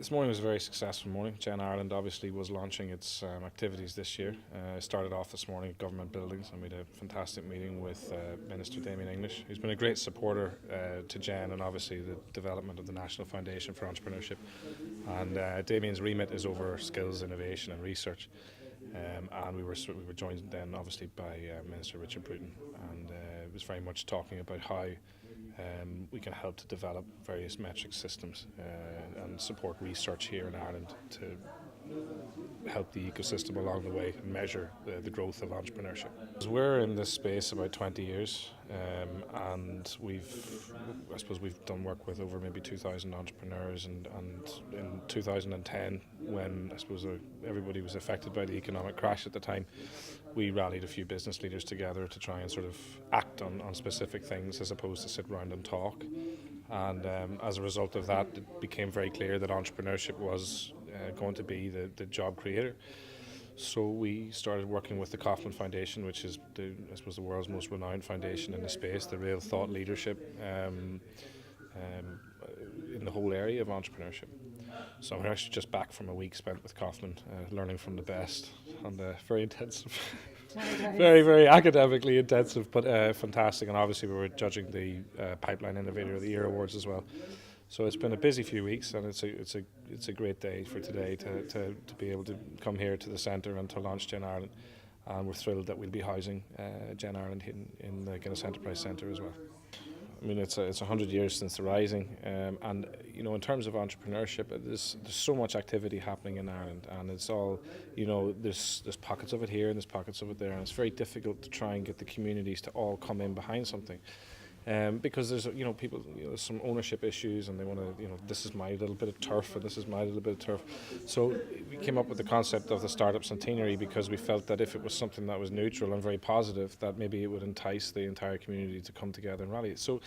This morning was a very successful morning. Gen Ireland obviously was launching its activities this year. Started off this morning at government buildings, and we had a fantastic meeting with Minister Damien English, who's been a great supporter to Gen and obviously the development of the National Foundation for Entrepreneurship. And Damien's remit is over skills, innovation and research. And we were joined then obviously by Minister Richard Bruton, and it was very much talking about how we can help to develop various metric systems and support research here in Ireland to help the ecosystem along the way and measure the growth of entrepreneurship. We're in this space about 20 years, and I suppose we've done work with over maybe 2,000 entrepreneurs, and in 2010, when I suppose everybody was affected by the economic crash at the time, we rallied a few business leaders together to try and sort of act on specific things as opposed to sit around and talk. And as a result of that, it became very clear that entrepreneurship was going to be the job creator. So we started working with the Kauffman Foundation, which is I suppose the world's most renowned foundation in the space, the real thought leadership in the whole area of entrepreneurship. So we're actually just back from a week spent with Kauffman, learning from the best, and very intensive, very, very academically intensive, but fantastic. And obviously we were judging the Pipeline Innovator of the Year awards as well. So it's been a busy few weeks, and it's a great day for today to be able to come here to the centre and to launch Gen Ireland. And we're thrilled that we'll be housing Gen Ireland in the Guinness Enterprise Centre as well. I mean, it's 100 years since the rising, and in terms of entrepreneurship, there's so much activity happening in Ireland, and it's all, there's pockets of it here and there's pockets of it there, and it's very difficult to try and get the communities to all come in behind something. Because there's people, there's some ownership issues, and they want to, this is my little bit of turf and this is my little bit of turf. So we came up with the concept of the startup centenary because we felt that if it was something that was neutral and very positive, that maybe it would entice the entire community to come together and rally. So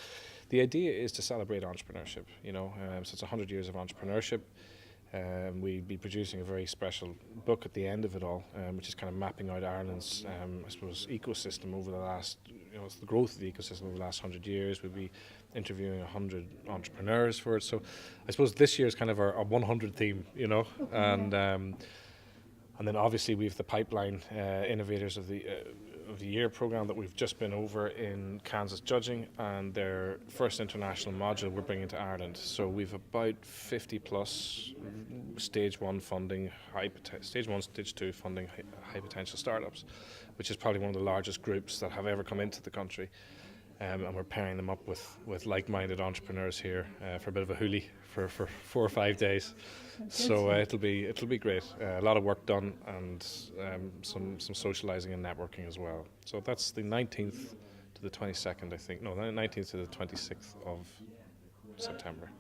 the idea is to celebrate entrepreneurship. So it's 100 years of entrepreneurship. We'll be producing a very special book at the end of it all, which is kind of mapping out Ireland's, I suppose, ecosystem over the last, it's the growth of the ecosystem over the last 100 years. We'll be interviewing 100 entrepreneurs for it. So I suppose this year is kind of our 100 theme, okay. And then obviously we have the Pipeline Innovators of the Year program that we've just been over in Kansas judging, and their first international module we're bringing to Ireland. So we've about 50 plus stage 1 funding, stage 1, stage 2 funding high potential startups, which is probably one of the largest groups that have ever come into the country. And we're pairing them up with like-minded entrepreneurs here for a bit of a hoolie for 4 or 5 days. So it'll be great. A lot of work done, and some socialising and networking as well. So that's the 19th to the 22nd, I think. No, the 19th to the 26th of September.